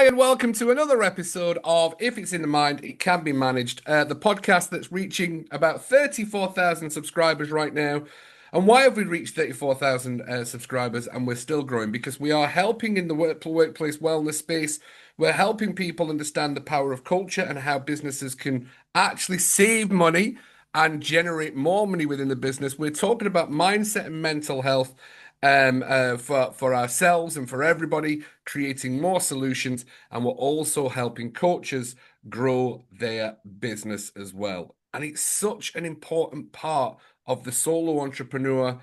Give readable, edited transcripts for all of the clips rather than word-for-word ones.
and welcome to another episode of If It's in the Mind, It Can Be Managed, the podcast that's reaching about 34,000 subscribers right now. And why have we reached 34,000 subscribers and we're still growing? Because we are helping in the workplace wellness space. We're helping people understand the power of culture and how businesses can actually save money and generate more money within the business. We're talking about mindset and mental health for ourselves and for everybody, creating more solutions, and we're also helping coaches grow their business as well. And it's such an important part of the solo entrepreneur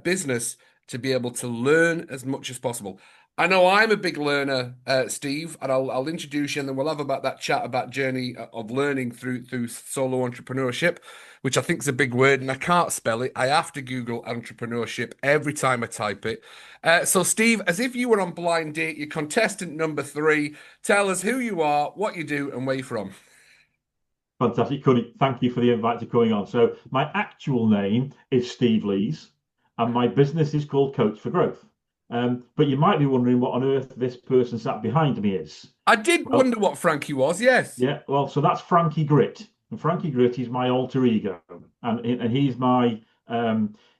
business to be able to learn as much as possible. I know I'm a big learner, Steve, and I'll introduce you, and then we'll have about that chat about journey of learning through solo entrepreneurship, which I think is a big word, and I can't spell it. I have to Google entrepreneurship every time I type it. So, Steve, as if you were on blind date, you're contestant number three. Tell us who you are, what you do, and where you're from. Fantastic, Cuddy. Thank you for the invite to coming on. So, my actual name is Steve Lees, and my business is called Coach for Growth. But you might be wondering what on earth this person sat behind me is. I did Well, wonder what Frankie was, yes. yeah, well, so that's Frankie Gritt, and Frankie Gritt is my alter ego, and he's my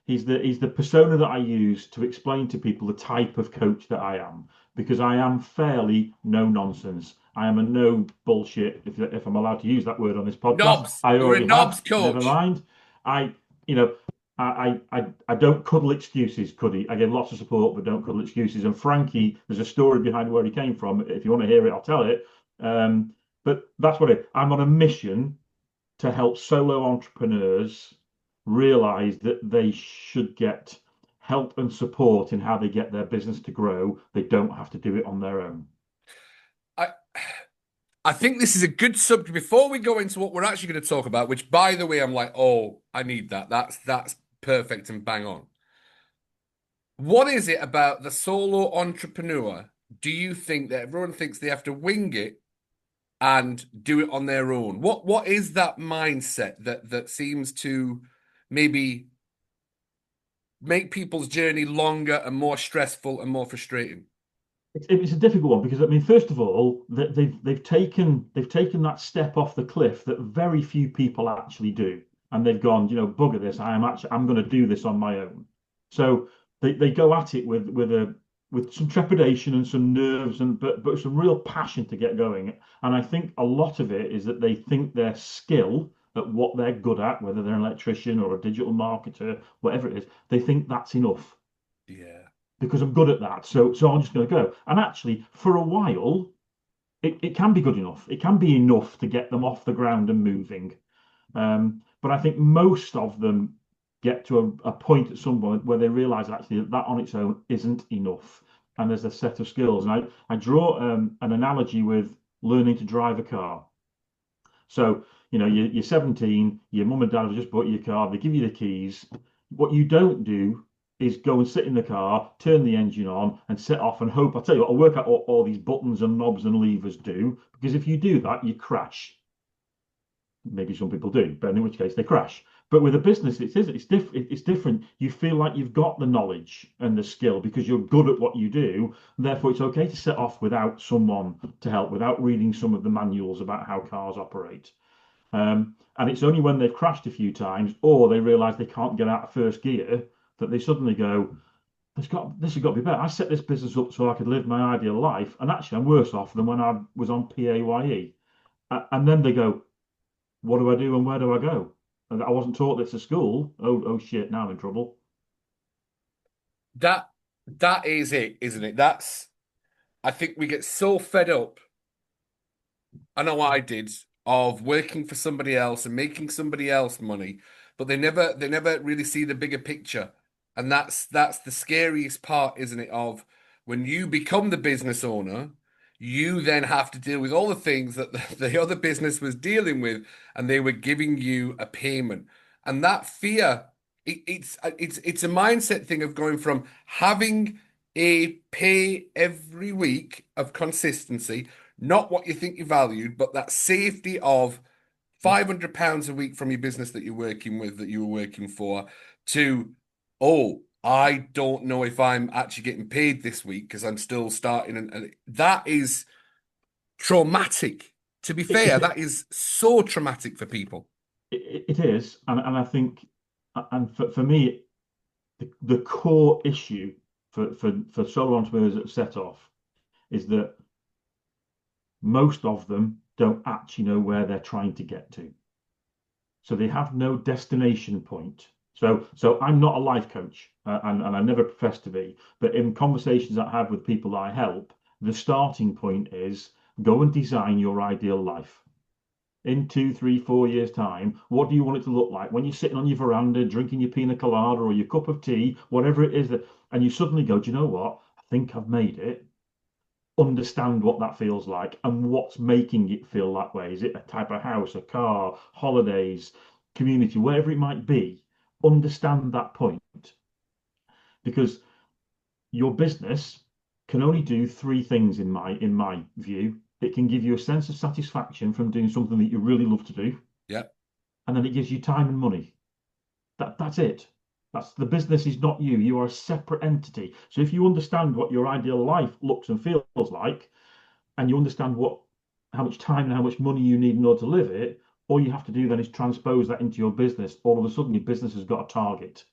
he's the persona that I use to explain to people the type of coach that I am, because I am fairly no nonsense. I am a no bullshit, if I'm allowed to use that word on this podcast. Knobs. I You're a already have. knobs Never coach. mind. I you know. I don't cuddle excuses, Cuddy. I give lots of support, but don't cuddle excuses. And Frankie, there's a story behind where he came from. If you want to hear it, I'll tell it. Um, but that's what I'm on a mission to help solo entrepreneurs realize that they should get help and support in how they get their business to grow. They don't have to do it on their own. I I think this is a good subject before we go into what we're actually going to talk about, which by the way, I'm like, oh, I need that. That's perfect and bang on. What is it about the solo entrepreneur? Do you think that everyone thinks they have to wing it and do it on their own? What is that mindset that seems to maybe make people's journey longer and more stressful and more frustrating? It's a difficult one because I mean, first of all, they've taken that step off the cliff that very few people actually do, and they've gone, bugger this. I'm going to do this on my own. So they go at it with some trepidation and some nerves and but some real passion to get going. And I think a lot of it is that they think their skill at what they're good at, whether they're an electrician or a digital marketer, whatever it is, they think that's enough Yeah. because I'm good at that. So I'm just going to go. And actually, for a while, it can be good enough. It can be enough to get them off the ground and moving. But I think most of them get to a point at some point where they realize actually that on its own isn't enough. And there's a set of skills. And I draw an analogy with learning to drive a car. So, you're 17, your mum and dad have just bought you a car, they give you the keys. What you don't do is go and sit in the car, turn the engine on, and set off and hope. I'll tell you what, I'll work out all these buttons and knobs and levers do, because if you do that, you crash. Maybe some people do, but in which case they crash. But with a business, it's different. You feel like you've got the knowledge and the skill because you're good at what you do. Therefore, it's okay to set off without someone to help, without reading some of the manuals about how cars operate. And it's only when they've crashed a few times or they realize they can't get out of first gear that they suddenly go, this has got to be better. I set this business up so I could live my ideal life, and actually I'm worse off than when I was on PAYE. And then they go, what do I do and where do I go? And I wasn't taught this at school. Oh shit, now I'm in trouble. That that is it, isn't it? That's I think we get so fed up. I know I did of working for somebody else and making somebody else money, but they never really see the bigger picture. And that's the scariest part, isn't it? Of when you become the business owner, you then have to deal with all the things that the other business was dealing with, and they were giving you a payment. And that fear, it's a mindset thing of going from having a pay every week of consistency, not what you think you valued, but that safety of Yeah. £500 a week from your business that you're working with, that you were working for, to, oh, I don't know if I'm actually getting paid this week because I'm still starting. And that is traumatic. To be fair, that is so traumatic for people. It is, and I think, and for me, the core issue for solo entrepreneurs that set off is that most of them don't actually know where they're trying to get to. So they have no destination point. So I'm not a life coach, and I never profess to be. But in conversations that I have with people that I help, the starting point is go and design your ideal life. In 2, 3, 4 years' time, what do you want it to look like when you're sitting on your veranda drinking your pina colada or your cup of tea, whatever it is that, and you suddenly go, do you know what? I think I've made it. Understand what that feels like and what's making it feel that way. Is it a type of house, a car, holidays, community, whatever it might be? Understand that point because your business can only do three things in my view. It can give you a sense of satisfaction from doing something that you really love to do, Yeah. and then it gives you time and money. That's it. That's the business is not you. You are a separate entity. So if you understand what your ideal life looks and feels like, and you understand how much time and how much money you need in order to live it, all you have to do then is transpose that into your business. All of a sudden, your business has got a target.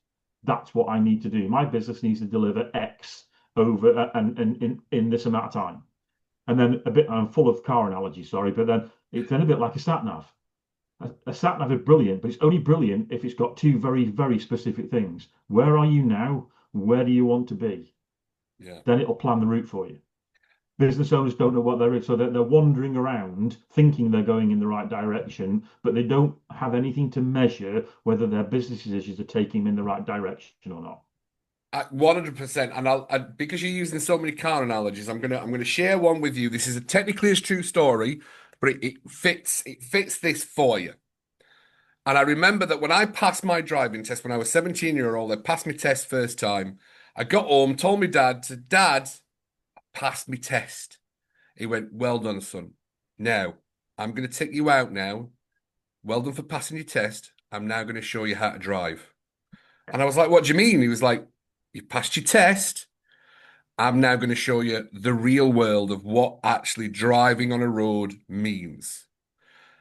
That's what I need to do. My business needs to deliver X over and in this amount of time. And then a bit, I'm full of car analogies, sorry, but then it's then a bit like a sat nav. A sat nav is brilliant, but it's only brilliant if it's got two very, very specific things. Where are you now? Where do you want to be? Yeah. Then it'll plan the route for you. Business owners don't know what they're in, so they're wandering around thinking they're going in the right direction, but they don't have anything to measure whether their business decisions are taking them in the right direction or not. 100%. And because you're using so many car analogies, I'm gonna share one with you. This is a technically a true story, but it fits this for you. And I remember that when I passed my driving test when I was 17-year-old, I passed my test first time. I got home, told my Dad, passed my test. He went, well done, son. Now, I'm going to take you out now. Well done for passing your test. I'm now going to show you how to drive. And I was like, what do you mean? He was like, you passed your test. I'm now going to show you the real world of what actually driving on a road means.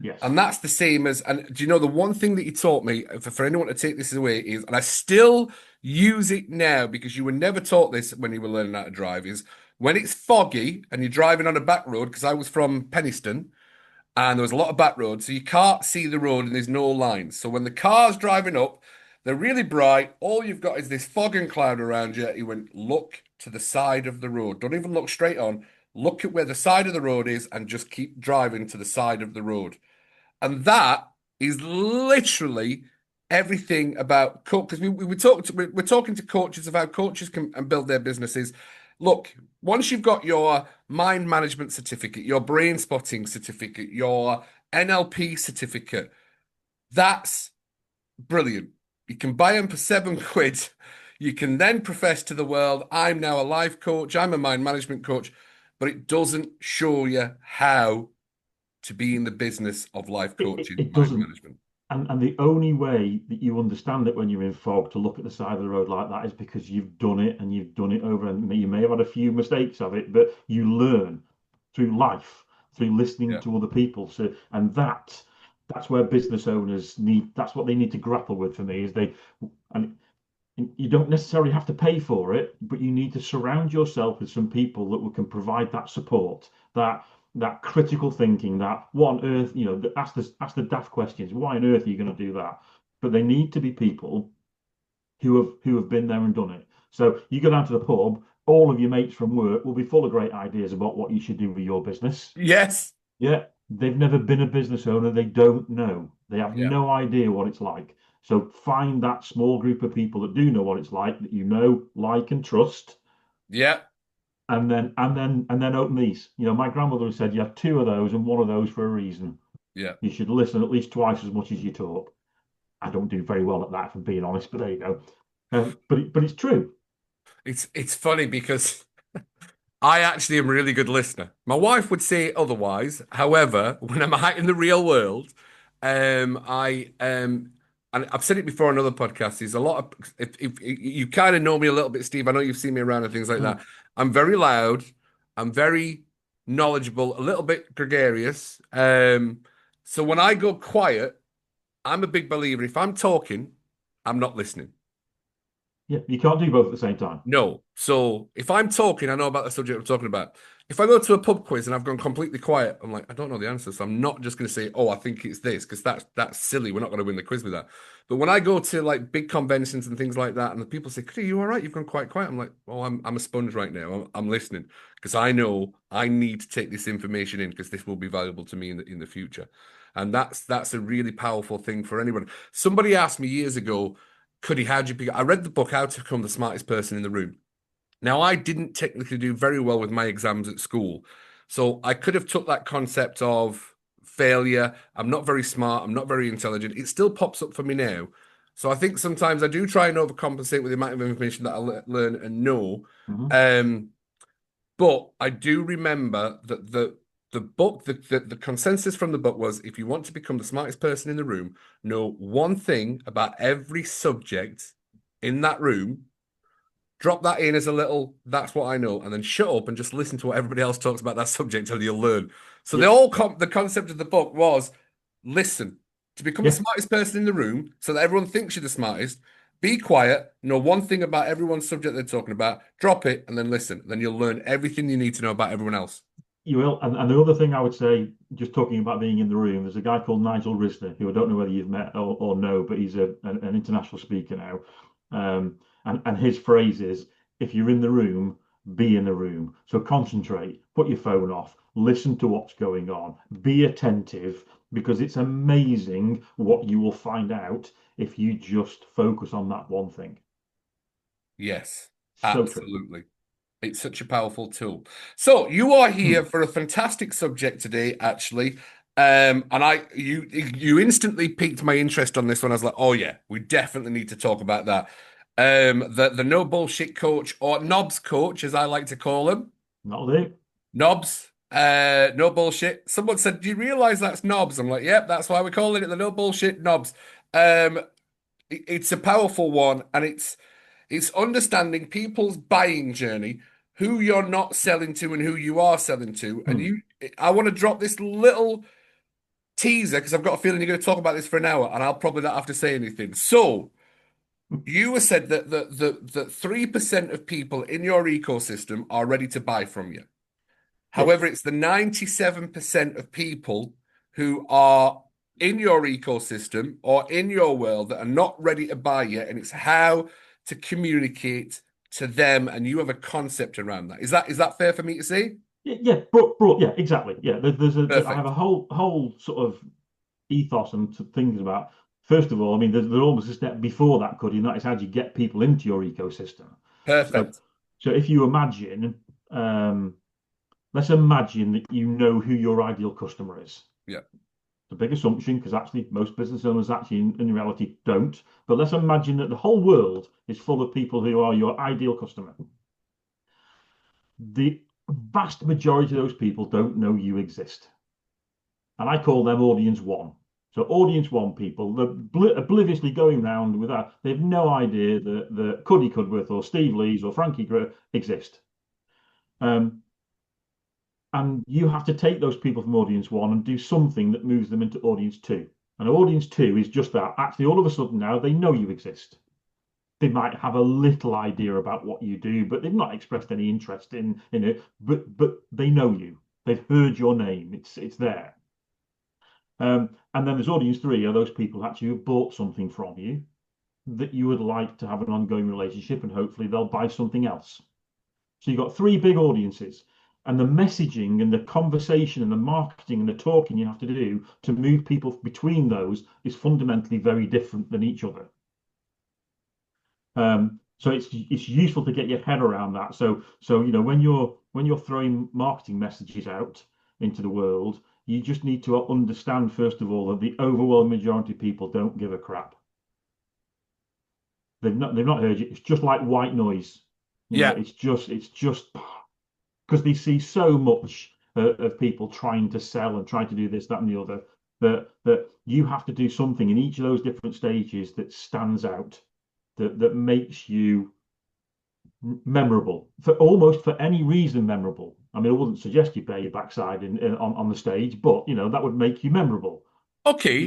And Yes. that's the same as, and do you know the one thing that you taught me for anyone to take this away is, and I still use it now because you were never taught this when you were learning how to drive, is when it's foggy and you're driving on a back road, because I was from Penistone and there was a lot of back roads, so you can't see the road and there's no lines. So when the car's driving up, they're really bright. All you've got is this fog and cloud around you. He went, look to the side of the road. Don't even look straight on. Look at where the side of the road is and just keep driving to the side of the road. And that is literally everything about coach. Because we're talking to coaches of how coaches can and build their businesses. Look, once you've got your mind management certificate, your brain spotting certificate, your NLP certificate, that's brilliant. You can buy them for 7 quid. You can then profess to the world, I'm now a life coach, I'm a mind management coach, but it doesn't show you how to be in the business of life coaching, It mind doesn't. management. And the only way that you understand it when you're in fog to look at the side of the road like that is because you've done it and you've done it over. And you may have had a few mistakes of it, but you learn through life, through listening Yeah. to other people. So, and that's where business owners need. That's what they need to grapple with for me. Is they and you don't necessarily have to pay for it, but you need to surround yourself with some people that can provide that support, that critical thinking, that what on earth, ask the daft questions. Why on earth are you going to do that? But they need to be people who have been there and done it. So you go down to the pub, all of your mates from work will be full of great ideas about what you should do with your business. Yes. Yeah, they've never been a business owner. They don't know. They have Yeah. no idea what it's like. So find that small group of people that do know what it's like, that you know, like, and trust, Yeah. and then open these. My grandmother said you have two of those and one of those for a reason. Yeah. You should listen at least twice as much as you talk. I don't do very well at that, if I'm being honest, but there you go. But it's true. It's funny because I actually am a really good listener. My wife would say otherwise. However, when I'm out in the real world, I and I've said it before on other podcasts, there's a lot of if you kind of know me a little bit, Steve. I know you've seen me around and things like Mm. that. I'm very loud. I'm very knowledgeable, a little bit gregarious. So when I go quiet, I'm a big believer. If I'm talking, I'm not listening. Yeah, you can't do both at the same time. No. So if I'm talking, I know about the subject I'm talking about. If I go to a pub quiz and I've gone completely quiet, I'm like, I don't know the answer. So I'm not just going to say, oh, I think it's this, because that's silly. We're not going to win the quiz with that. But when I go to like big conventions and things like that, and the people say, "Are you all right? You've gone quite quiet." I'm like, "Oh, I'm a sponge right now. I'm listening because I know I need to take this information in because this will be valuable to me in the future." And that's a really powerful thing for anyone. Somebody asked me years ago, Cuddy, how do you pick? I read the book How to Become the Smartest Person in the Room. Now, I didn't technically do very well with my exams at school. So I could have took that concept of failure. I'm not very smart. I'm not very intelligent. It still pops up for me now. So I think sometimes I do try and overcompensate with the amount of information that I learn and know. Mhm. Um, but I do remember that the book, the consensus from the book was if you want to become the smartest person in the room, know one thing about every subject in that room, drop that in as a little, that's what I know, and then shut up and just listen to what everybody else talks about that subject till you'll learn. So Yeah, the concept of the book was listen to become the yeah. smartest person in the room so that everyone thinks you're the smartest. Be quiet, know one thing about everyone's subject they're talking about, drop it, and then listen. Then you'll learn everything you need to know about everyone else. You will. And the other thing I would say, just talking about being in the room, there's a guy called Nigel Risner, who I don't know whether you've met or know, but he's an international speaker now. And his phrase is, if you're in the room, be in the room. So concentrate, put your phone off, listen to what's going on, be attentive, because it's amazing what you will find out if you just focus on that one thing. Yes, So true. absolutely. It's such a powerful tool. So you are here Hmm. for a fantastic subject today, actually. And you instantly piqued my interest on this one. I was like, oh yeah, we definitely need to talk about that. The no bullshit coach or knobs coach, as I like to call him. That'll do. Knobs. No bullshit. Someone said, "Do you realize that's knobs?" I'm like, "Yep, that's why we're calling it the no bullshit knobs." Um, it's a powerful one, and it's understanding people's buying journey, who you're not selling to and who you are selling to. And Hmm. I want to drop this little teaser because I've got a feeling you're going to talk about this for an hour, and I'll probably not have to say anything. So you were said that that 3% of people in your ecosystem are ready to buy from you. Yes. However, it's the 97% of people who are in your ecosystem or in your world that are not ready to buy yet, and it's how to communicate to them, and you have a concept around that. Is that fair for me to say? Yeah, yeah, yeah, exactly. Yeah, I have Perfect. a whole sort of ethos and things about. First of all, I mean, there's almost a step before that, Cuddy, and that is how do you get people into your ecosystem. So, Perfect. so if you imagine, um, let's imagine that you know who your ideal customer is. Yeah. It's a big assumption because actually most business owners actually in reality don't. But let's imagine that the whole world is full of people who are your ideal customer. The vast majority of those people don't know you exist. And I call them audience one. So audience one people, they're obliviously going around without, they have no idea that Cuddy Cudworth or Steve Lees or Frankie Gritt exist. Um, and you have to take those people from audience one and do something that moves them into audience two. And audience two is just that. Actually, all of a sudden now they know you exist. They might have a little idea about what you do, but they've not expressed any interest in it. But they know you. They've heard your name. It's there. And then there's audience three are those people actually who've bought something from you that you would like to have an ongoing relationship, and hopefully they'll buy something else. So you've got three big audiences, and the messaging and the conversation and the marketing and the talking you have to do to move people between those is fundamentally very different than each other. So it's useful to get your head around that. So when you're throwing marketing messages out into the world, you just need to understand first of all that the overwhelming majority of people don't give a crap. They've not heard you. It's just like white noise. Yeah. It's just because they see so much of people trying to sell and trying to do this, that, and the other that you have to do something in each of those different stages that stands out, that makes you memorable for almost for any reason memorable. I mean, I wouldn't suggest you bare your backside on the stage, but that would make you memorable. But Okay,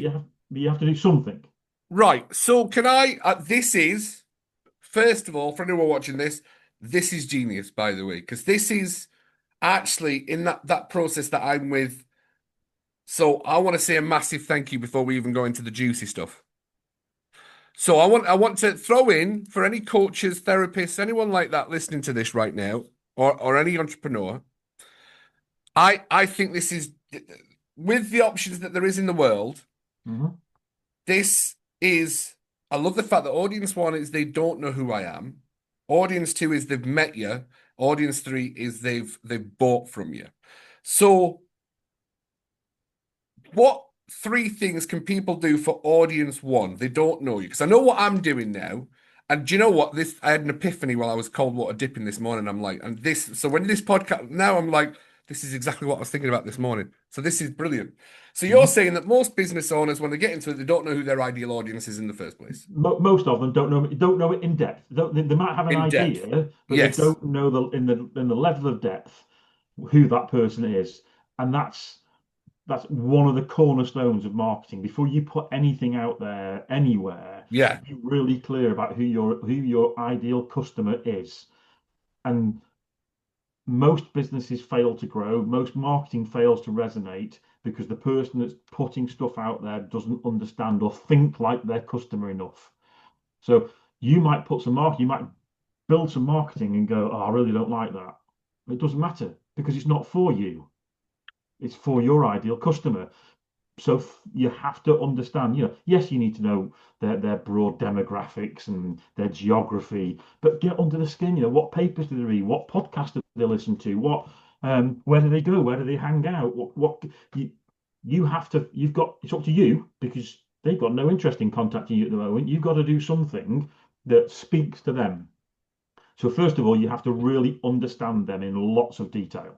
you have to do something. right. So can I? This is first of all for anyone watching this. This is genius, by the way, because this is actually in that process that I'm with. So I want to say a massive thank you before we even go into the juicy stuff. So I want to throw in for any coaches, therapists, anyone like that listening to this right now, or any entrepreneur. I think this is with the options that there is in the world. Hmm. This is I love the fact that audience one is they don't know who I am. Audience two is they've met you. Audience three is they've bought from you. So what three things can people do for audience one? They don't know you. Because I know what I'm doing now. And do you know what? This I had an epiphany while I was cold water dipping this morning. I'm like, and this, so when this podcast now I'm like, this is exactly what I was thinking about this morning. So this is brilliant. So you're Hmm. saying that most business owners, when they get into it, they don't know who their ideal audience is in the first place. Most of them don't know it in depth. They might have an In depth. idea, but they Yes. don't know the level of depth who that person is, and that's one of the cornerstones of marketing. Before you put anything out there anywhere, Yeah. be really clear about who your ideal customer is. And most businesses fail to grow, most marketing fails to resonate because the person that's putting stuff out there doesn't understand or think like their customer enough. So you might build some marketing and go, oh, I really don't like that. It doesn't matter because it's not for you. It's for your ideal customer. So you have to understand, yes, you need to know their broad demographics and their geography, but get under the skin. What papers do they read? What podcasts do they listen to? Where do they go? Where do they hang out? What you have to, you've got, it's up to you because they've got no interest in contacting you at the moment. You've got to do something that speaks to them. So first of all, you have to really understand them in lots of detail.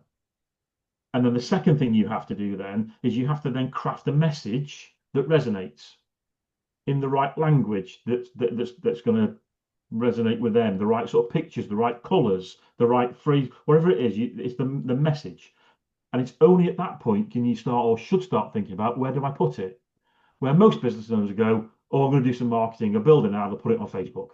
And then the second thing you have to do then is you have to then craft a message that resonates in the right language that's going to resonate with them, the right sort of pictures, the right colors, the right phrase, whatever it is, it's the message. And it's only at that point can you start or should start thinking about where do I put it? Where most business owners go, oh, I'm going to do some marketing, a building out, I'll put it on Facebook.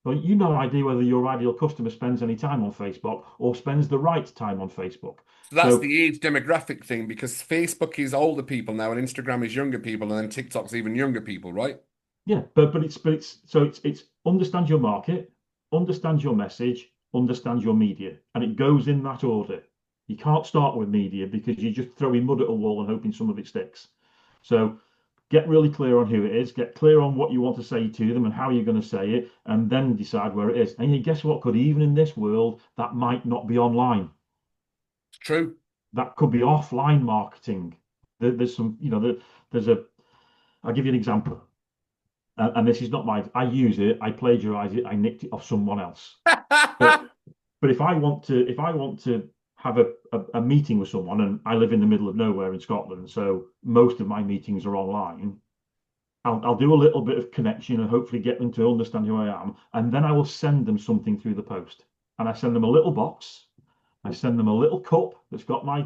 Well, you no idea whether your ideal customer spends any time on Facebook or spends the right time on Facebook. So that's So the age demographic thing because Facebook is older people now and Instagram is younger people and then TikTok's even younger people, right? yeah, but it's understand your market, understand your message, understand your media, and it goes in that order. You can't start with media because you're just throwing mud at a wall and hoping some of it sticks. So get really clear on who it is, get clear on what you want to say to them and how you're going to say it, and then decide where it is. And you guess what? Could even in this world, that might not be online. It's true. That could be offline marketing. There's some, there's a. I'll give you an example. And this is not my. I use it. I plagiarize it. I nicked it off someone else. But but if I want to have a meeting with someone, and I live in the middle of nowhere in Scotland, so most of my meetings are online. I'll do a little bit of connection and hopefully get them to understand who I am, and then I will send them something through the post. And I send them a little box. I send them a little cup that's got my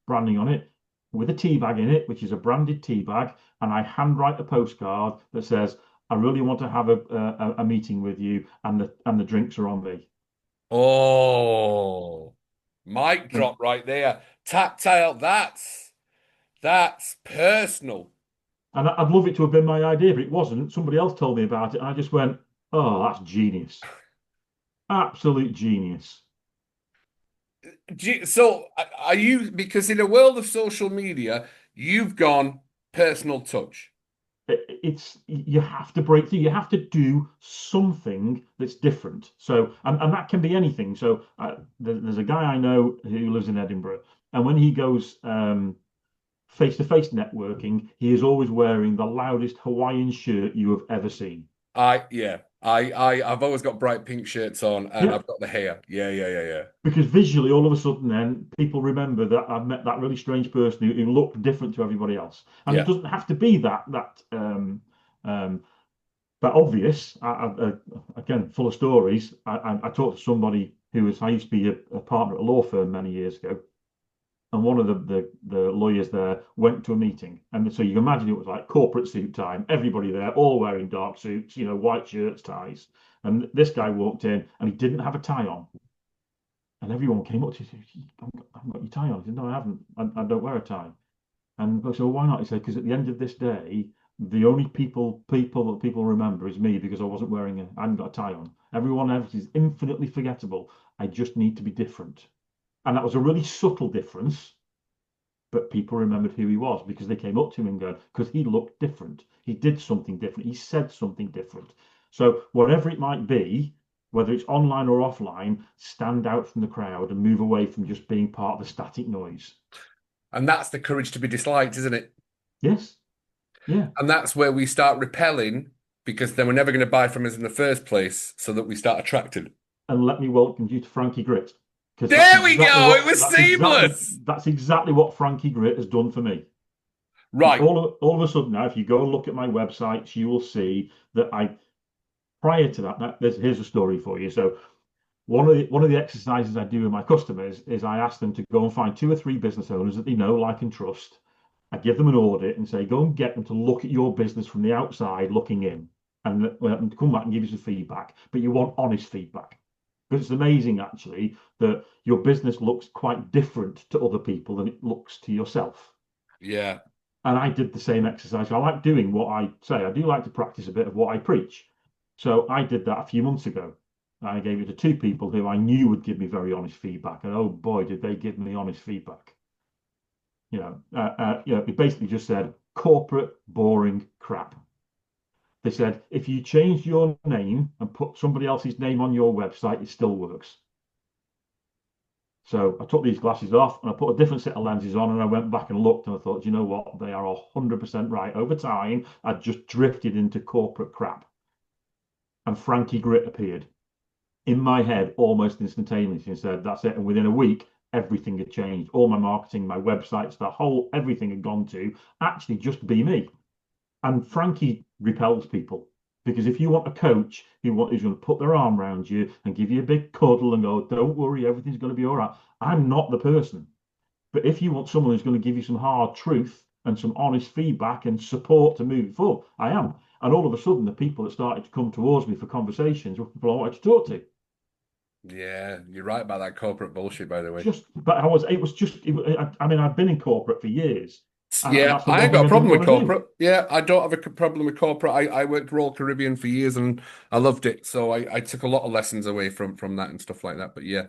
branding on it with a tea bag in it, which is a branded tea bag, and I handwrite a postcard that says, "I really want to have a meeting with you, and the drinks are on me." Oh, mic And drop right there. Tactile, that's personal. and I'd love it to have been my idea, but it wasn't. Somebody else told me about it, and I just went, "Oh, that's genius, absolute genius." So are you, because in a world of social media, you've gone personal touch. It's you have to break through. You have to do something that's different. So, and that can be anything. So, there's a guy I know who lives in Edinburgh, and when he goes face-to-face networking, he is always wearing the loudest Hawaiian shirt you have ever seen. Yeah. I've always got bright pink shirts on and Yeah, I've got the hair. Yeah, yeah, yeah, yeah. because visually, all of a sudden, then people remember that I've met that really strange person who looked different to everybody else, and it Yeah. doesn't have to be um, that obvious. Again, full of stories. I talked to somebody I used to be a partner at a law firm many years ago, and one of the lawyers there went to a meeting, and so you can imagine it was like corporate suit time, everybody there all wearing dark suits, white shirts, ties, and this guy walked in and he didn't have a tie on, and everyone came up to him, I haven't got your tie on. He said, no, I haven't. I don't wear a tie. And I said, well, why not? He said, because at the end of this day, the only people that people remember is me, because I hadn't got a tie on. Everyone else is infinitely forgettable. I just need to be different. And that was a really subtle difference, but people remembered who he was because they came up to him and go, because he looked different. He did something different. He said something different. So whatever it might be, whether it's online or offline, stand out from the crowd and move away from just being part of the static noise. And that's the courage to be disliked, isn't it? Yes. Yeah. And that's where we start repelling because then we're never going to buy from us in the first place, so that we start attracted. And let me welcome you to Frankie Gritt, because There we go. It was seamless. that's exactly what Frankie Gritt has done for me. Right. All of a sudden now, if you go and look at my websites, you will see that prior to that, here's a story for you. So one of the exercises I do with my customers is I ask them to go and find 2 or 3 business owners that they know, like, and trust. I give them an audit and say, go and get them to look at your business from the outside, looking in, and let them come back and give you some feedback. But you want honest feedback. Because it's amazing, actually, that your business looks quite different to other people than it looks to yourself. Yeah. And I did the same exercise. I like doing what I say. I do like to practice a bit of what I preach. So I did that a few months ago. I gave it to 2 people who I knew would give me very honest feedback. And oh boy, did they give me honest feedback. It basically just said corporate boring crap. They said, if you change your name and put somebody else's name on your website, it still works. So I took these glasses off and I put a different set of lenses on, and I went back and looked, and I thought, you know what? They are 100% right. Over time, I just drifted into corporate crap. And Frankie Gritt appeared in my head almost instantaneously and said, that's it. And within a week, everything had changed. All my marketing, my websites, everything had gone to actually just be me. And Frankie repels people, because if you want a coach who's going to put their arm around you and give you a big cuddle and go, don't worry, everything's going to be all right, I'm not the person. But if you want someone who's going to give you some hard truth and some honest feedback and support to move forward, I am. And all of a sudden, the people that started to come towards me for conversations were people I wanted to talk to. Yeah, you're right about that corporate bullshit, by the way. I mean, I've been in corporate for years. And Yeah, that's the I one ain't thing got I a didn't problem with want to do. corporate. Yeah, I don't have a problem with corporate. I worked Royal Caribbean for years and I loved it. So I took a lot of lessons away from that and stuff like that. But yeah.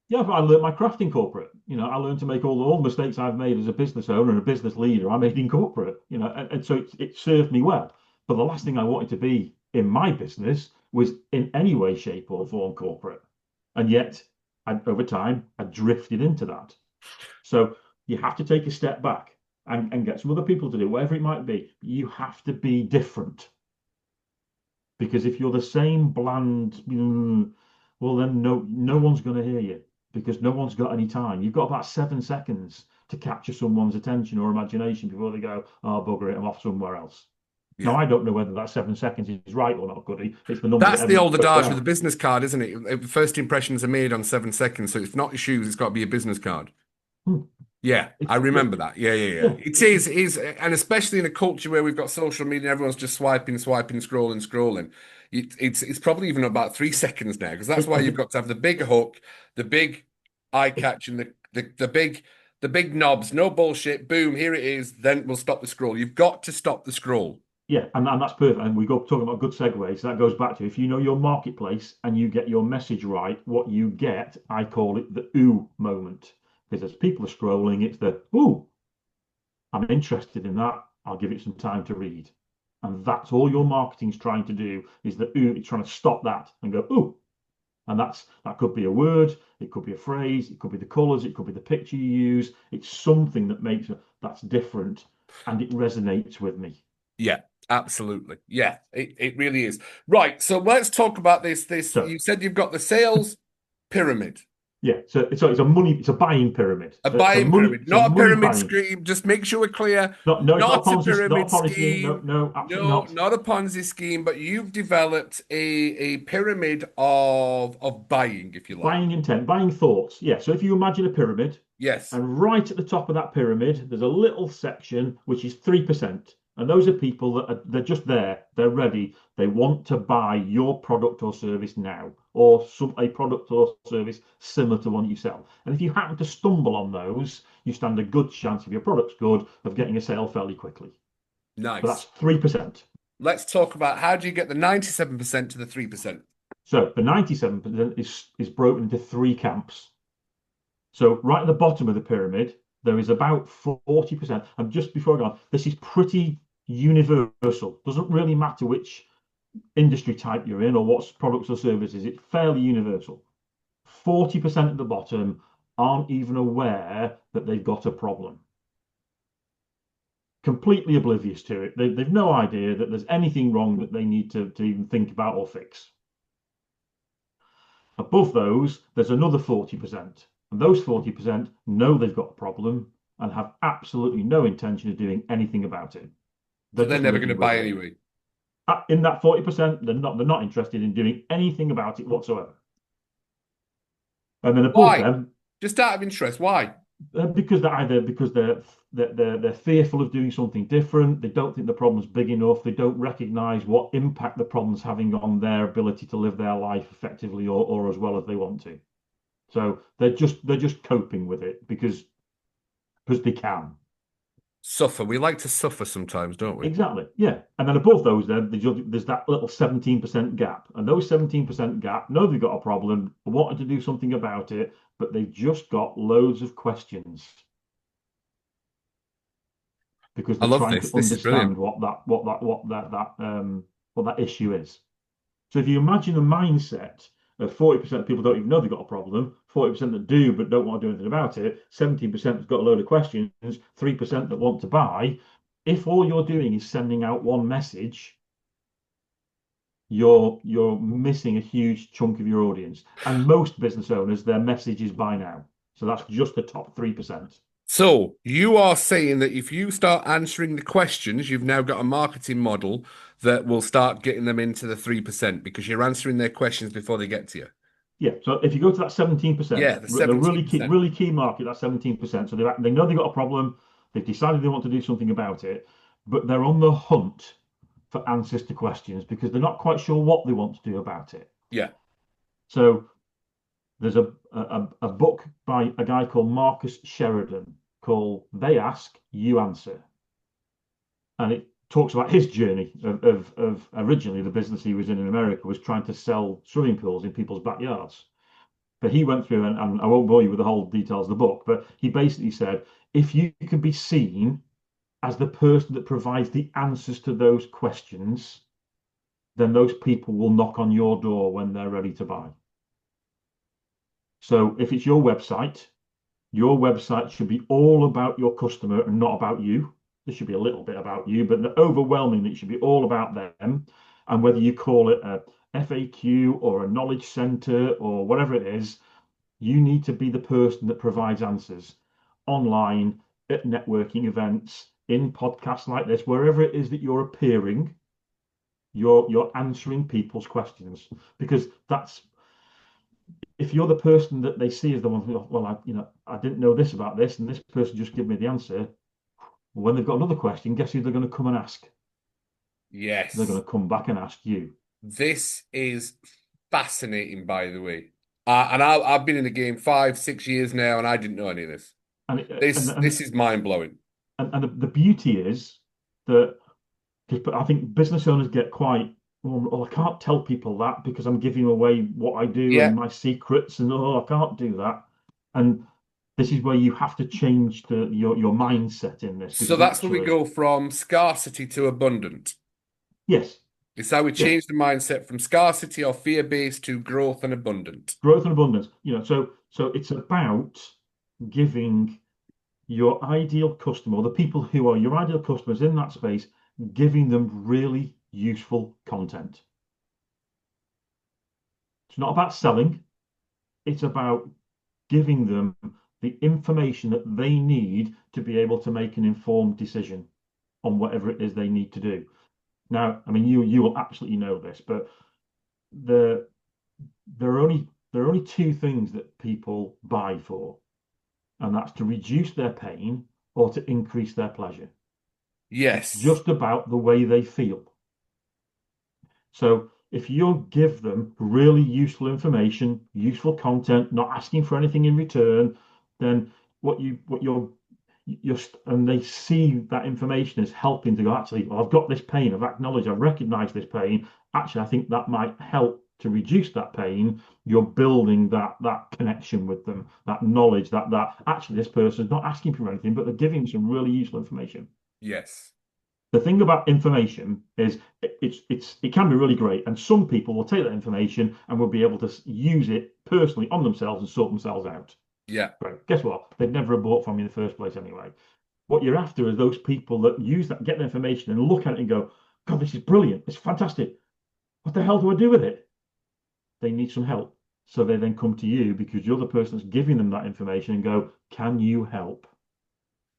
Yeah, but I learned my craft in corporate. I learned to make all the mistakes I've made as a business owner and a business leader, I made in corporate, and so it served me well. But the last thing I wanted to be in my business was in any way, shape, or form corporate. And yet, over time, I drifted into that. So you have to take a step back and get some other people to do whatever it might be. You have to be different. Because if you're the same bland, well, then no one's going to hear you, because no one's got any time. You've got about 7 seconds to capture someone's attention or imagination before they go, oh, bugger it, I'm off somewhere else. Now, Yeah. I don't know whether that 7 seconds is right or not, Goody. It's the number that That's the everyone old puts adage with a down. business card, isn't it? First impressions are made on 7 seconds. So it's not your shoes, it's got to be a business card. Hmm. Yeah, I Yeah, remember that. Yeah. yeah, It is, and especially in a culture where we've got social media, everyone's just swiping, scrolling. It's probably even about 3 seconds now, because that's why you've got to have the big hook, the big eye catch, and the big knobs. No bullshit. Boom, here it is. Then we'll stop the scroll. You've got to stop the scroll. yeah, and that's perfect. And we go talking about good segues. That goes back to, if you know your marketplace and you get your message right, what you get, I call it the ooh moment. Because as people are scrolling, it's the ooh, I'm interested in that. I'll give it some time to read. And that's all your marketing's trying to do, is the ooh, it's trying to stop that and go ooh. And that could be a word, it could be a phrase, it could be the colors, it could be the picture you use. It's something that makes it that's different and it resonates with me. Yeah, absolutely. Yeah, it really is. Right. So let's talk about this. So You said you've got the sales pyramid. Yeah, so it's a buying pyramid. A buying pyramid, It's a not a money pyramid buying. scheme. Just make sure we're clear. No, it's not Not a a Ponzi, not pyramid a Ponzi scheme. No, scheme. no, absolutely No, not. not a Ponzi scheme, but you've developed a pyramid of buying, if you like. Buying intent, buying thoughts. Yeah. So if you imagine a pyramid, Yes. and right at the top of that pyramid, there's a little section which is 3%. And those are people that they're just there, they're ready, they want to buy your product or service now, or a product or service similar to one you sell. And if you happen to stumble on those, you stand a good chance, if your product's good, of getting a sale fairly quickly. But that's Nice. 3%. Let's talk about how do you get the 97% to the 3%? So the 97% is broken into three camps. So right at the bottom of the pyramid, there is about 40%. And just before I go on, this is pretty universal. Doesn't really matter which industry type you're in or what products or services, it's fairly universal. 40% at the bottom aren't even aware that they've got a problem. Completely oblivious to it. They've no idea that there's anything wrong that they need to even think about or fix. Above those, there's another 40%. And those 40% know they've got a problem and have absolutely no intention of doing anything about it. So They're they're just never going to living with buy it. anyway. In that 40%, they're not interested in doing anything about it whatsoever. And then above Why? them, Just out of interest, why? because they're fearful of doing something different. They don't think the problem's big enough. They don't recognize what impact the problem's having on their ability to live their life effectively or as well as they want to. So they're just coping with it because they can. Suffer. We like to suffer sometimes, don't we? Exactly. Yeah. And then above those, then there's that little 17% gap. And those 17% gap know they've got a problem, wanting to do something about it, but they've just got loads of questions because I they're love trying this. to This is brilliant. understand what that issue is. So if you imagine a mindset of 40% of people don't even know they've got a problem, 40% that do but don't want to do anything about it, 17% has got a load of questions, 3% that want to buy. If all you're doing is sending out one message, you're missing a huge chunk of your audience. And most business owners, their message is buy now. So that's just the top 3%. So you are saying that if you start answering the questions, you've now got a marketing model that will start getting them into the 3% because you're answering their questions before they get to you. Yeah. So if you go to that 17%, Yeah, the the 17%. really key market, that 17%. So they know they've got a problem. They've decided they want to do something about it, but they're on the hunt for answers to questions because they're not quite sure what they want to do about it. Yeah. So there's a book by a guy called Marcus Sheridan called They Ask, You Answer. And it talks about his journey of originally the business he was in America was trying to sell swimming pools in people's backyards. But he went through, and I won't bore you with the whole details of the book, but he basically said, if you can be seen as the person that provides the answers to those questions, then those people will knock on your door when they're ready to buy. So if it's your website should be all about your customer and not about you. There should be a little bit about you, but overwhelmingly, it should be all about them. And whether you call it a FAQ or a knowledge center or whatever it is, you need to be the person that provides answers online, at networking events, in podcasts like this, wherever it is that you're appearing, you're answering people's questions because that's if you're the person that they see as the one who, well, I didn't know this about this, and this person just gave me the answer. When they've got another question, guess who they're going to come and ask? They're going Yes. to come back and ask you. This is fascinating, by the way. And I've been in the game 5, 6 years now, and I didn't know any of this. And This is mind blowing. the beauty is that because I think business owners get quite, oh, I can't tell people that because I'm giving away what I do and Yeah. my secrets, and oh, I can't do that. And this is where you have to change your mindset in this So because that's where we actually, go from scarcity to abundant. yes, It's how we yeah, change the mindset from scarcity or fear-based to growth and abundant. growth and abundance. So it's about giving your ideal customer, or the people who are your ideal customers in that space, giving them really useful content. It's not about selling. It's about giving them the information that they need to be able to make an informed decision on whatever it is they need to do. Now, I mean, you will absolutely know this, but the there are only two things that people buy for, and that's to reduce their pain or to increase their pleasure. It's Yes. just about the way they feel. So if you give them really useful information, useful content, not asking for anything in return, then what you're and they see that information as helping to go, actually, well, I've got this pain, I've acknowledged, I've recognized this pain. Actually, I think that might help to reduce that pain. You're building that connection with them, that knowledge that actually this person's not asking for anything, but they're giving some really useful information. Yes. The thing about information is it can be really great, and some people will take that information and will be able to use it personally on themselves and sort themselves out. Yeah. Right. Guess what? They'd never have bought from you in the first place anyway. What you're after is those people that use that, get the information and look at it and go, God, this is brilliant. It's fantastic. What the hell do I do with it? They need some help. So they then come to you because you're the person that's giving them that information and go, can you help?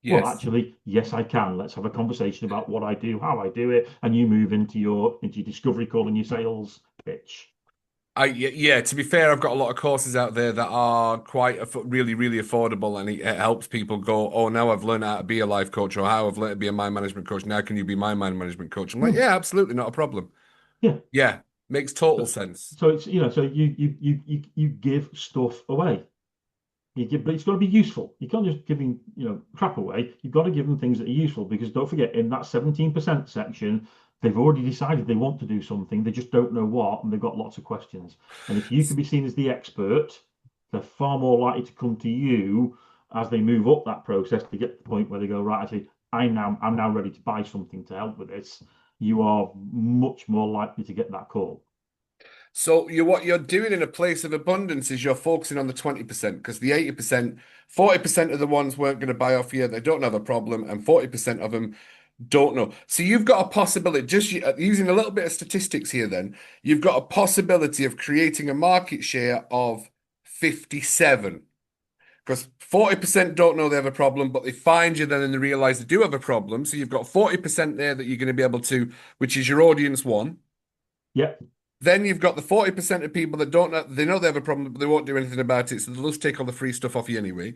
Well, Yes. actually, yes, I can. Let's have a conversation about what I do, how I do it, and you move into your discovery call and your sales pitch. Yeah, to be fair, I've got a lot of courses out there that are quite really, really affordable, and it helps people go, oh, now I've learned how to be a life coach, or how I've learned to be a mind management coach. Now can you be my mind management coach? I'm like, Hmm. yeah, absolutely, not a problem. Yeah. Yeah, makes total So, sense. so it's so you give stuff away. You give, but it's got to be useful. You can't just giving crap away. You've got to give them things that are useful because don't forget in that 17% section, they've already decided they want to do something. They just don't know what, and they've got lots of questions. And if you can be seen as the expert, they're far more likely to come to you as they move up that process to get to the point where they go, right, actually, I'm now ready to buy something to help with this. You are much more likely to get that call. So what you're doing in a place of abundance is you're focusing on the 20% because the 80%, 40% of the ones weren't going to buy off you. They don't have a problem, and 40% of them don't know. So you've got a possibility, just using a little bit of statistics here, then you've got a possibility of creating a market share of 57. Because 40% don't know they have a problem, but they find you then and they realize they do have a problem. So you've got 40% there that you're going to be able to, which is your audience one. Yep. Then you've got the 40% of people that don't know, they know they have a problem, but they won't do anything about it. So they'll just take all the free stuff off you anyway.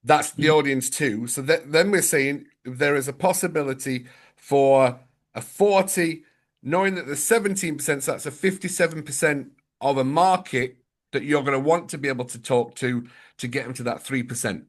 That's the audience too. So then we're saying there is a possibility for a 40, knowing that there's 17%, so that's a 57% of a market that you're going to want to be able to talk to get them to that 3%.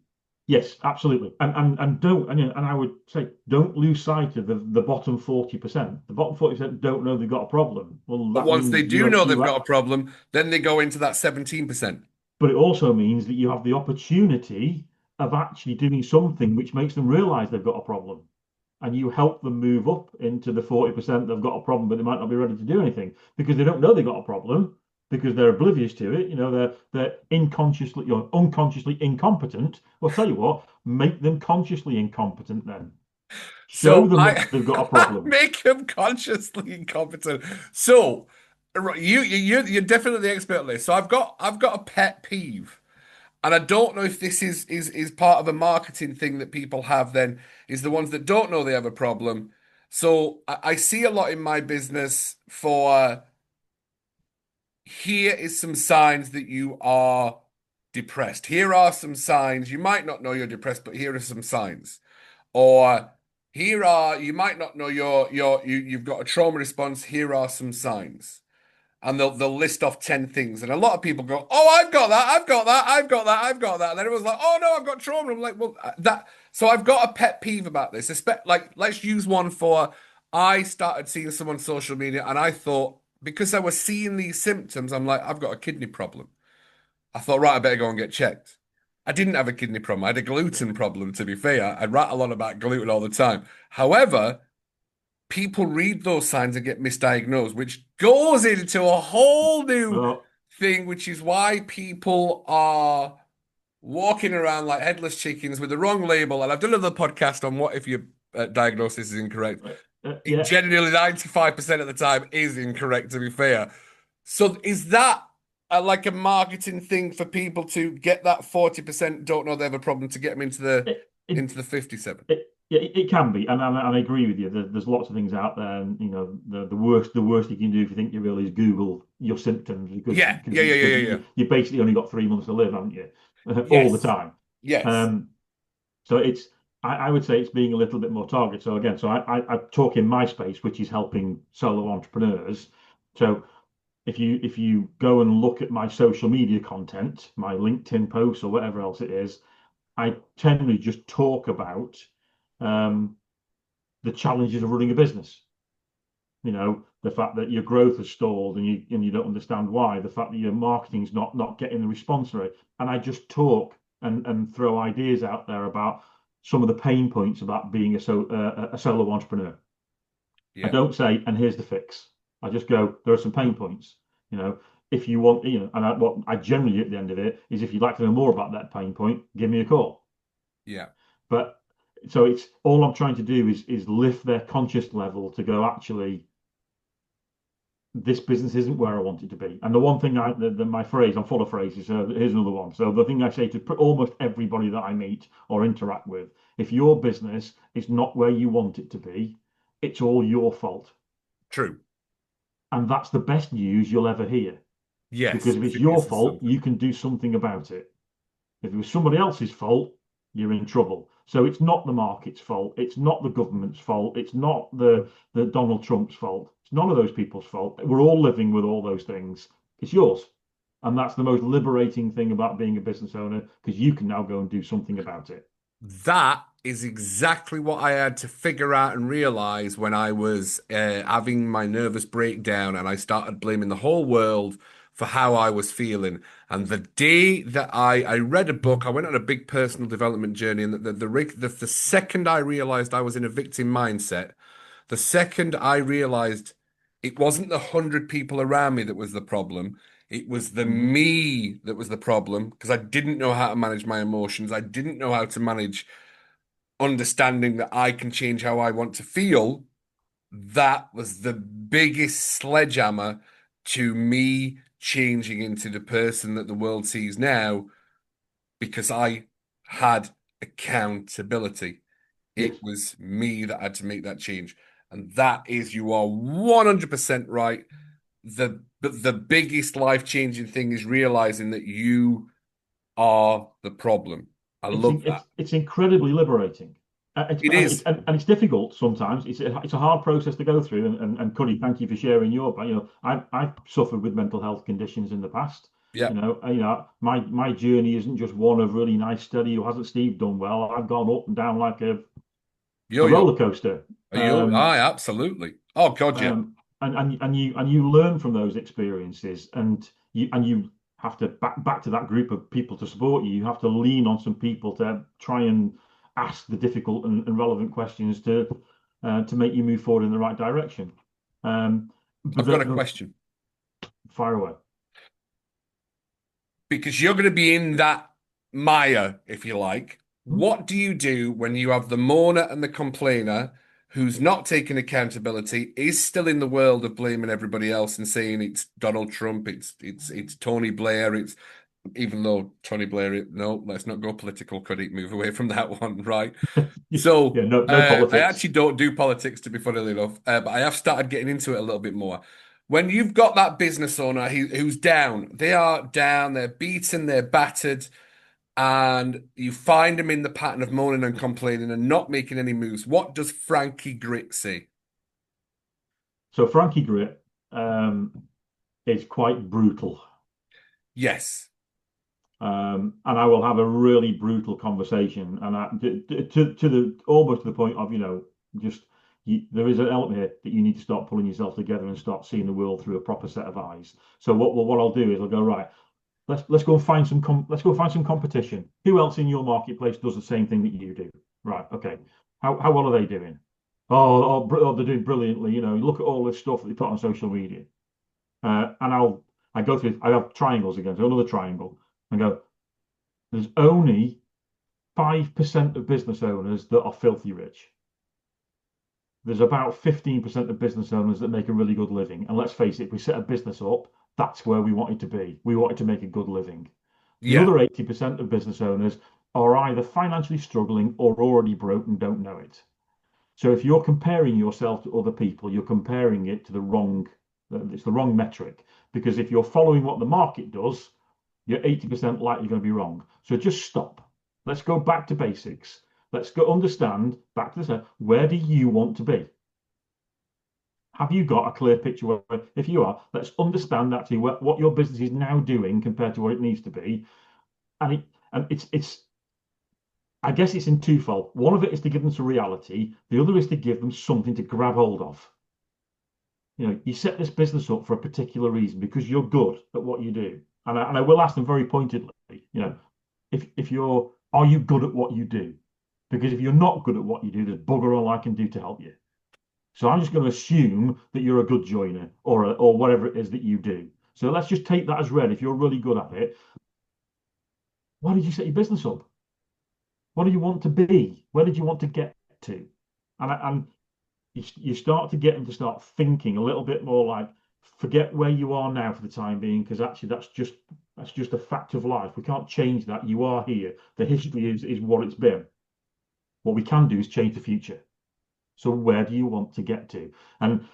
Yes, absolutely. And don't and I would say don't lose sight of the bottom 40%. The bottom 40% don't know they've got a problem. Well, But that once they means do know they've got a problem, then they go into that 17%. but it also means that you have the opportunity of actually doing something which makes them realize they've got a problem. And you help them move up into the 40% that've got a problem, but they might not be ready to do anything because they don't know they've got a problem because they're oblivious to it. They're unconsciously incompetent. Well, tell you what, make them consciously incompetent then. Show So them I that they've got a problem. make him consciously incompetent. So you're definitely the expert on this. So I've got a pet peeve, and I don't know if this is part of a marketing thing that people have. Then is the ones that don't know they have a problem. So I see a lot in my business for here is some signs that you are depressed. Here are some signs. You might not know you're depressed, but here are some signs. Or here are you might not know you've got a trauma response. Here are some signs. And they'll list off 10 things. And a lot of people go, oh, I've got that, I've got that, I've got that, I've got that. And then everyone's like, oh no, I've got trauma. I'm like, well, that so I've got a pet peeve about this. Like, let's use one for I started seeing someone on social media and I thought, because I was seeing these symptoms, I'm like, I've got a kidney problem. I thought, right, I better go and get checked. I didn't have a kidney problem. I had a gluten problem, to be fair. I'd rattle on about gluten all the time. However, people read those signs and get misdiagnosed, which goes into a whole new Oh, thing, which is why people are walking around like headless chickens with the wrong label. And I've done another podcast on what if your diagnosis is incorrect. It yeah. genuinely 95% of the time is incorrect, to be fair. So is that like a marketing thing for people to get that 40% don't know they have a problem to get them It, it, into the 57. yeah, it can be, and I agree with you. There's lots of things out there, and the worst you can do if you think you're ill is Google your symptoms because Yeah, because yeah, you, yeah, yeah, because yeah, yeah. you basically only got 3 months to live, haven't you? All the Yes, time. yes, Um, so I would say it's being a little bit more targeted. So again, I talk in my space, which is helping solo entrepreneurs. So if you go and look at my social media content, my LinkedIn posts or whatever else it is, I generally just talk about um, the challenges of running a business. The fact that your growth has stalled and you don't understand why, the fact that your marketing's not getting the response rate. And I just talk and throw ideas out there about some of the pain points about being a solo entrepreneur. I yeah, don't say, and here's the fix. I just go, there are some pain points. You know, if you want, and what I generally do at the end of it is, if you'd like to know more about that pain point, give me a call. yeah. But so it's all I'm trying to do is lift their conscious level to go, actually, this business isn't where I want it to be. And the one thing my phrase, I'm full of phrases. So here's another one. So the thing I say to almost everybody that I meet or interact with: if your business is not where you want it to be, it's all your fault. True. And that's the best news you'll ever hear. Yes, Because if if it's it your is, there's fault, something. you can do something about it. If it was somebody else's fault, you're in trouble. So it's not the market's fault. It's not the government's fault. It's not the Donald Trump's fault. It's none of those people's fault. We're all living with all those things. It's yours. And that's the most liberating thing about being a business owner, because you can now go and do something about it. That is exactly what I had to figure out and realize when I was having my nervous breakdown and I started blaming the whole world for how I was feeling. And the day that I read a book, I went on a big personal development journey, and the second I realized I was in a victim mindset, the second I realized it wasn't the 100 people around me that was the problem. It was the Mhm. me that was the problem because I didn't know how to manage my emotions. I didn't know how to manage understanding that I can change how I want to feel. That was the biggest sledgehammer to me changing into the person that the world sees now because I had accountability. It Yes. was me that had to make that change. And that is, you are 100% right. The biggest life-changing thing is realizing that you are the problem. I it's love that. it's incredibly liberating. It's It and it's is. and it's difficult sometimes. It's a hard process to go through. And Cuddy, thank you for sharing your. I've suffered with mental health conditions in the past. Yeah. My journey isn't just one of really nice study. Or hasn't Steve done well? I've gone up and down like a Yo-yo. roller coaster. Aye, absolutely. Oh God, yeah. And you learn from those experiences, and you have to back to that group of people to support you. You have to lean on some people to try and ask the difficult and relevant questions to make you move forward in the right direction. But I've got a the question fire away. because you're going to be in that mire, if you like. Hmm? What do you do when you have the mourner and the complainer who's not taking accountability, is still in the world of blaming everybody else and saying it's Donald Trump, it's Tony Blair, it's even though Tony Blair, no, let's not go political, could it move away from that one, right? Yeah, So no I politics. actually don't do politics, to be funnily enough, but I have started getting into it a little bit more. When you've got that business owner who's down, they are down, they're beaten, they're battered, and you find them in the pattern of moaning and complaining and not making any moves, what does Frankie Gritt say? So Frankie Gritt is quite brutal. Yes, And I will have a really brutal conversation, and to the almost to the point of, just there is an element here that you need to start pulling yourself together and start seeing the world through a proper set of eyes. So what I'll do is I'll go, right. Let's go find let's go find some competition. Who else in your marketplace does the same thing that you do? Right. Okay. How well are they doing? Oh, they're doing brilliantly. You look at all this stuff that they put on social media. And I go through. I have triangles again. So another triangle, and go. There's only 5% of business owners that are filthy rich. There's about 15% of business owners that make a really good living. And let's face it, if we set a business up That's where we wanted to be. We wanted to make a good living. The Yeah. other 80% of business owners are either financially struggling or already broke and don't know it. So if you're comparing yourself to other people, you're comparing it to it's the wrong metric. Because if you're following what the market does, you're 80% likely going to be wrong. So just stop. Let's go back to basics. Let's go understand back to the where do you want to be? Have you got a clear picture? If you are, let's understand actually what your business is now doing compared to what it needs to be. And I guess it's in twofold. One of it is to give them some reality. The other is to give them something to grab hold of. You set this business up for a particular reason because you're good at what you do. And I will ask them very pointedly, are you good at what you do? Because if you're not good at what you do, there's bugger all I can do to help you. So I'm just going to assume that you're a good joiner or whatever it is that you do. So let's just take that as read. If you're really good at it, why did you set your business up? What do you want to be? Where did you want to get to? And you start to get them to start thinking a little bit more like, forget where you are now for the time being, because actually that's just a fact of life. We can't change that. You are here. The history is what it's been. What we can do is change the future. So where do you want to get to? And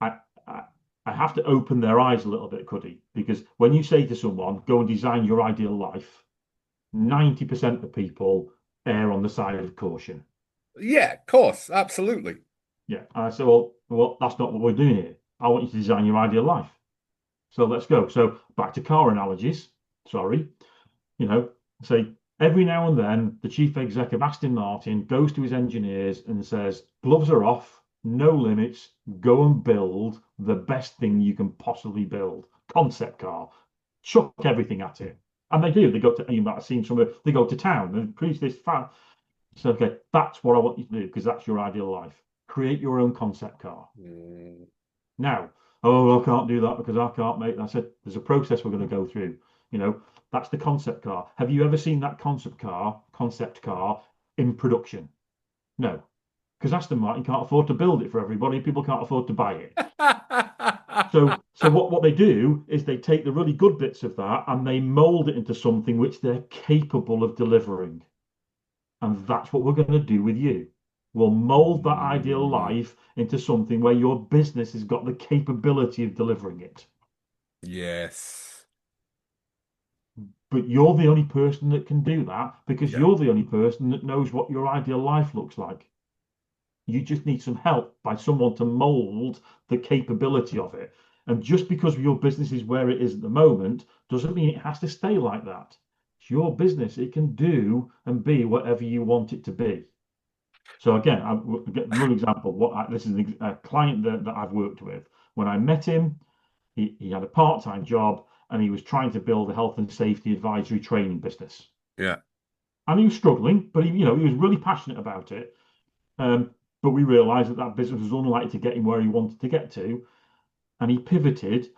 I, I, I have to open their eyes a little bit, Cuddy, because when you say to someone, go and design your ideal life, 90% of people err on the side of caution. Yeah, of course, absolutely. Yeah. And I said, well, that's not what we're doing here. I want you to design your ideal life. So let's go. So back to car analogies. Sorry. You know, say every now and then the chief exec of Aston Martin goes to his engineers and says, gloves are off, no limits, go and build the best thing you can possibly build. Concept car. Chuck everything at it. And they do. They go to, you might have seen some of it, they go to town and produce this fan. So, okay, that's what I want you to do because that's your ideal life. Create your own concept car. Mm. Now, oh, I can't do that because I can't make that. I said, there's a process we're going to go through. That's the concept car. Have you ever seen that concept car in production? No, because Aston Martin can't afford to build it for everybody. People can't afford to buy it. So what they do is they take the really good bits of that and they mold it into something which they're capable of delivering. And that's what we're going to do with you. We'll mold that ideal Mm. life into something where your business has got the capability of delivering it. Yes. But you're the only person that can do that because Yeah. you're the only person that knows what your ideal life looks like. You just need some help by someone to mold the capability of it. And just because your business is where it is at the moment doesn't mean it has to stay like that. It's your business. It can do and be whatever you want it to be. So again, I'll get another example. This is a client that I've worked with. When I met him, he had a part-time job and he was trying to build a health and safety advisory training business. Yeah. And he was struggling, but he was really passionate about it. But we realized that business was unlikely to get him where he wanted to get to, and he pivoted.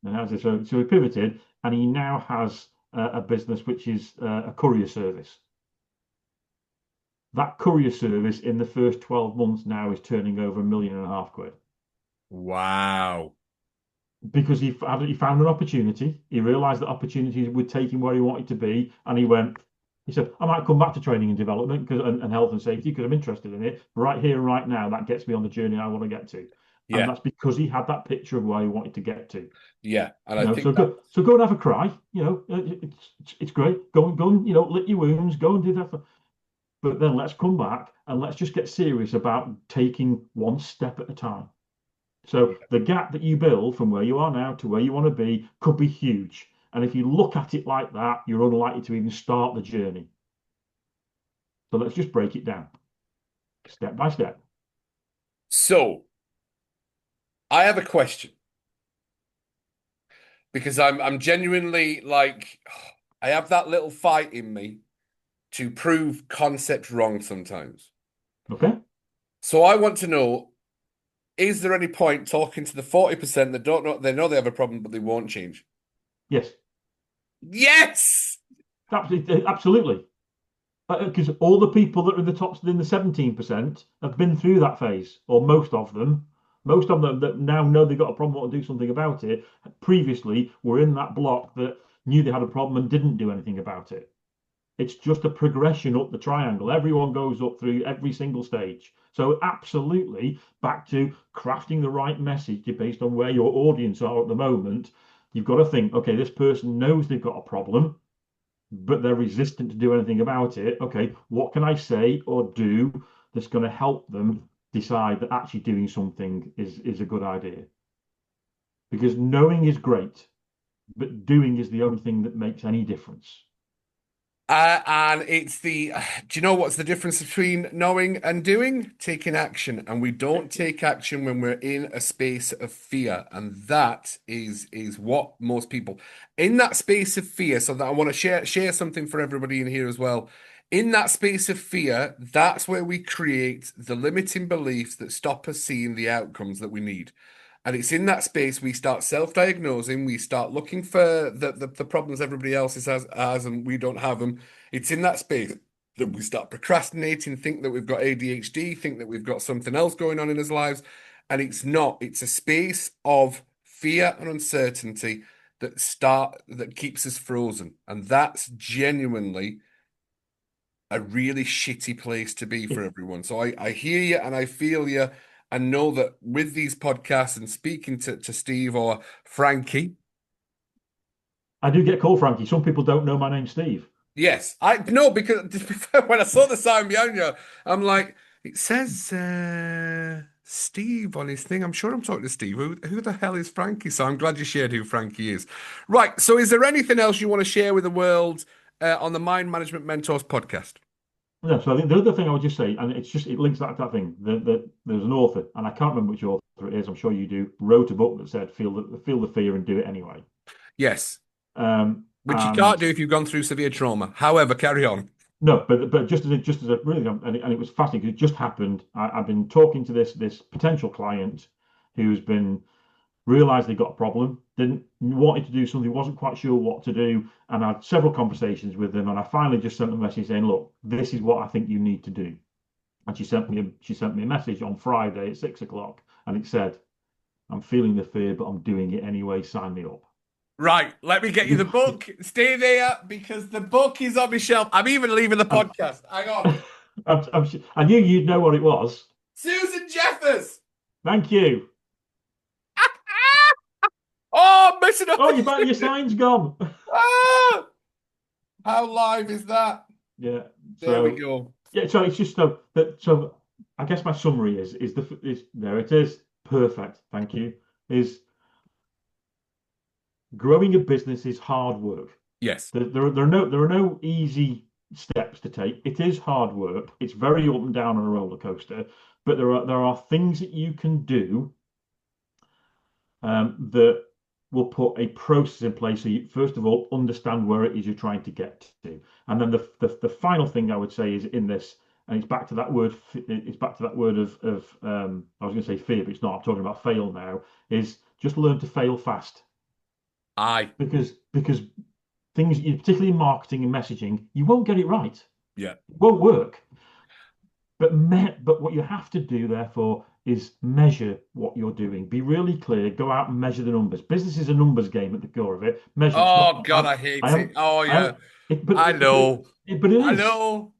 So he pivoted, and he now has a business which is a courier service. That courier service in the first 12 months now is turning over £1.5 million. Wow. Because he found an opportunity. He realized that opportunity would take him where he wanted to be. And he said, I might come back to training and development and health and safety because I'm interested in it. Right here and right now, that gets me on the journey I want to get to. And Yeah. that's because he had that picture of where he wanted to get to. Yeah. And I think So that go and have a cry. It's great. Go and lick your wounds. Go and do that. But then let's come back and let's just get serious about taking one step at a time. So yeah. the gap that you build from where you are now to where you want to be could be huge. And if you look at it like that, you're unlikely to even start the journey. So let's just break it down step by step. So I have a question because I'm genuinely like I have that little fight in me to prove concepts wrong sometimes. Okay. So I want to know, is there any point talking to the 40% that don't know they know they have a problem but they won't change? Yes. Yes. Absolutely. Because all the people that are in the top in the 17% have been through that phase, or most of them. Most of them that now know they've got a problem, want to do something about it, previously were in that block that knew they had a problem and didn't do anything about it. It's just a progression up the triangle. Everyone goes up through every single stage. So absolutely back to crafting the right message based on where your audience are at the moment. You've got to think, okay, this person knows they've got a problem, but they're resistant to do anything about it. Okay, what can I say or do that's going to help them decide that actually doing something is a good idea? Because knowing is great, but doing is the only thing that makes any difference. And it's do you know what's the difference between knowing and doing? Taking action. And we don't take action when we're in a space of fear. And that is what most people in that space of fear. So that I want to share something for everybody in here as well. In that space of fear, that's where we create the limiting beliefs that stop us seeing the outcomes that we need. And it's in that space we start self-diagnosing, we start looking for the problems everybody else has and we don't have them. It's in that space that we start procrastinating, think that we've got ADHD, think that we've got something else going on in our lives. And it's not. It's a space of fear and uncertainty that keeps us frozen. And that's genuinely a really shitty place to be for everyone. So I hear you and I feel you and know that with these podcasts and speaking to Steve or Frankie, I do get called Frankie. Some people don't know my name, Steve. yes, I no, because when I saw the sign behind you, I'm like, it says Steve on his thing. I'm sure I'm talking to Steve. Who the hell is Frankie? So I'm glad you shared who Frankie is. Right. So is there anything else you want to share with the world on the Mind Management Mentors podcast? Yeah, so I think the other thing I would just say, and it's just it links that to that thing. There's an author, and I can't remember which author it is. I'm sure you do. Wrote a book that said feel the fear and do it anyway. Yes. Which you can't And do if you've gone through severe trauma. However, carry on. no, but just as a really, and it was fascinating because it just happened. I've been talking to this potential client who's been realized they got a problem, didn't wanted to do something, wasn't quite sure what to do, and I had several conversations with them, and I finally just sent them a message saying, "Look, this is what I think you need to do." And she sent me a message on Friday at 6 o'clock, and it said, "I'm feeling the fear, but I'm doing it anyway. Sign me up." Right, let me get you the book. Stay there because the book is on my shelf. I'm even leaving the I'm, podcast. Hang on. I knew you'd know what it was. Susan Jeffers. Thank you. Oh, I'm missing up Oh, the your sign's gone. ah! How live is that? Yeah. There we So go. yeah. So it's just so that. So I guess my summary is there. It is perfect. Thank you. Is growing a business is hard work. Yes. There are no easy steps to take. It is hard work. It's very up and down on a roller coaster, but there are things that you can do that will put a process in place so you first of all understand where it is you're trying to get to, and then the final thing I would say is in this, and it's back to that word. It's back to that word of I was going to say fear, but it's not. I'm talking about fail now. Is just learn to fail fast Aye. because things, particularly in marketing and messaging, you won't get it right. Yeah. It won't work. But what you have to do, therefore, is measure what you're doing. Be really clear. Go out and measure the numbers. Business is a numbers game at the core of it. Measure. It's not. Oh God, I hate I it. haven't. Oh I yeah. haven't. It, but I it, but know. but it I is. know.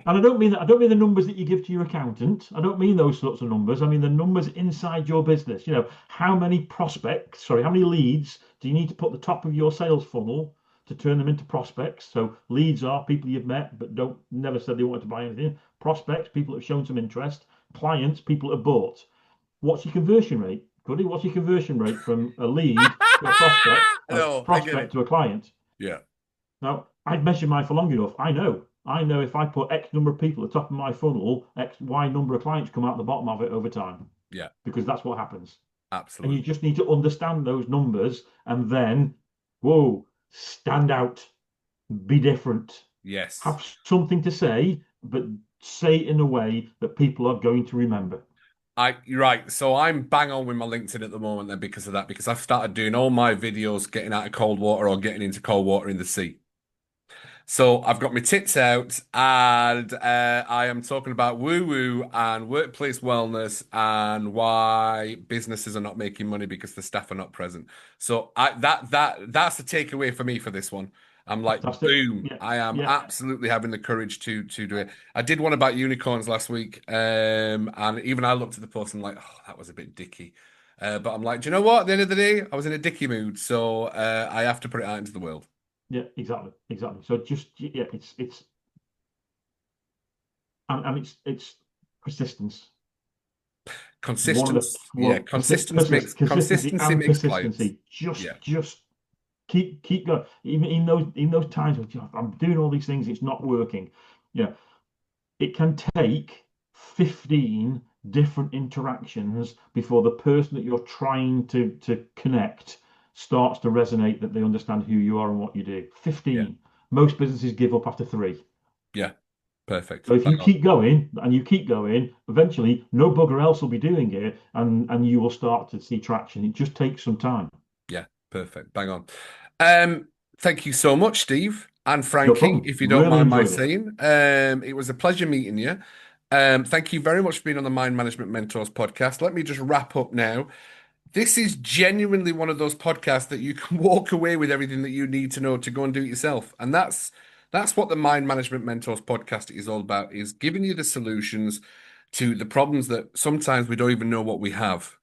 And I don't mean that. I don't mean the numbers that you give to your accountant. I don't mean those sorts of numbers. I mean the numbers inside your business. How many prospects, sorry, how many leads do you need to put at the top of your sales funnel to turn them into prospects? So leads are people you've met but don't never said they wanted to buy anything. Prospects, people that have shown some interest. Clients, people that have bought. What's your conversion rate? Goody, what's your conversion rate from a lead to a prospect, a No, I get prospect it. to a client? Yeah. Now, I've measured mine for long enough. I know. I know if I put X number of people at the top of my funnel, X, Y number of clients come out the bottom of it over time, Yeah. because that's what happens. And you Absolutely. just need to understand those numbers and then, whoa, stand out, be different, Yes. have something to say, but say it in a way that people are going to remember. You're right. So I'm bang on with my LinkedIn at the moment then because of that, because I've started doing all my videos getting out of cold water or getting into cold water in the sea. So I've got my tits out and I am talking about woo-woo and workplace wellness and why businesses are not making money because the staff are not present. So that's the takeaway for me for this one. I'm like, Fantastic. boom, Yeah, I am yeah, absolutely having the courage to do it. I did one about unicorns last week, and even I looked at the post and like, oh, that was a bit dicky. But I'm like, do you know what? At the end of the day, I was in a dicky mood, so I have to put it out into the world. yeah, exactly, exactly. So just yeah, it's and it's persistence. One of the Consistency, yeah, well, consistency consistency and makes clients. persistency. Yeah, Just keep going. Even in those times where I'm doing all these things, it's not working. Yeah, it can take 15 different interactions before the person that you're trying to connect starts to resonate that they understand who you are and what you do. yeah, 15. Most businesses give up after three. yeah. Perfect. So if Bang you on. keep going and you keep going, eventually no bugger else will be doing it, and you will start to see traction. It just takes some time. Yeah, perfect. Bang on. Um, Thank you so much, Steve and No Frankie, problem. if you don't Really mind my enjoyed it. saying. It was a pleasure meeting you. Thank you very much for being on the Mind Management Mentors podcast. Let me just wrap up now. This is genuinely one of those podcasts that you can walk away with everything that you need to know to go and do it yourself. And that's what the Mind Management Mentors podcast is all about, is giving you the solutions to the problems that sometimes we don't even know what we have.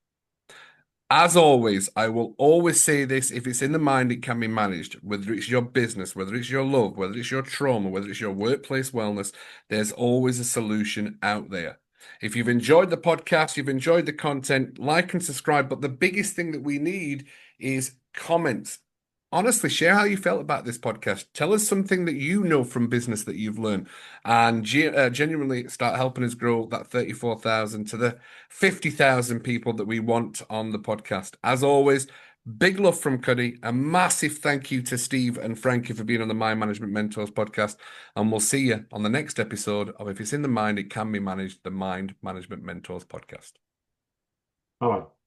As always, I will always say this: if it's in the mind, it can be managed. Whether it's your business, whether it's your love, whether it's your trauma, whether it's your workplace wellness, there's always a solution out there. If you've enjoyed the podcast, you've enjoyed the content, like and subscribe. But the biggest thing that we need is comments. Honestly, share how you felt about this podcast. Tell us something that you know from business that you've learned, and genuinely start helping us grow that 34,000 to the 50,000 people that we want on the podcast. As always, big love from Cuddy. A massive thank you to Steve and Frankie for being on the Mind Management Mentors podcast. And we'll see you on the next episode of If It's in the Mind, It Can Be Managed, the Mind Management Mentors podcast. Bye bye.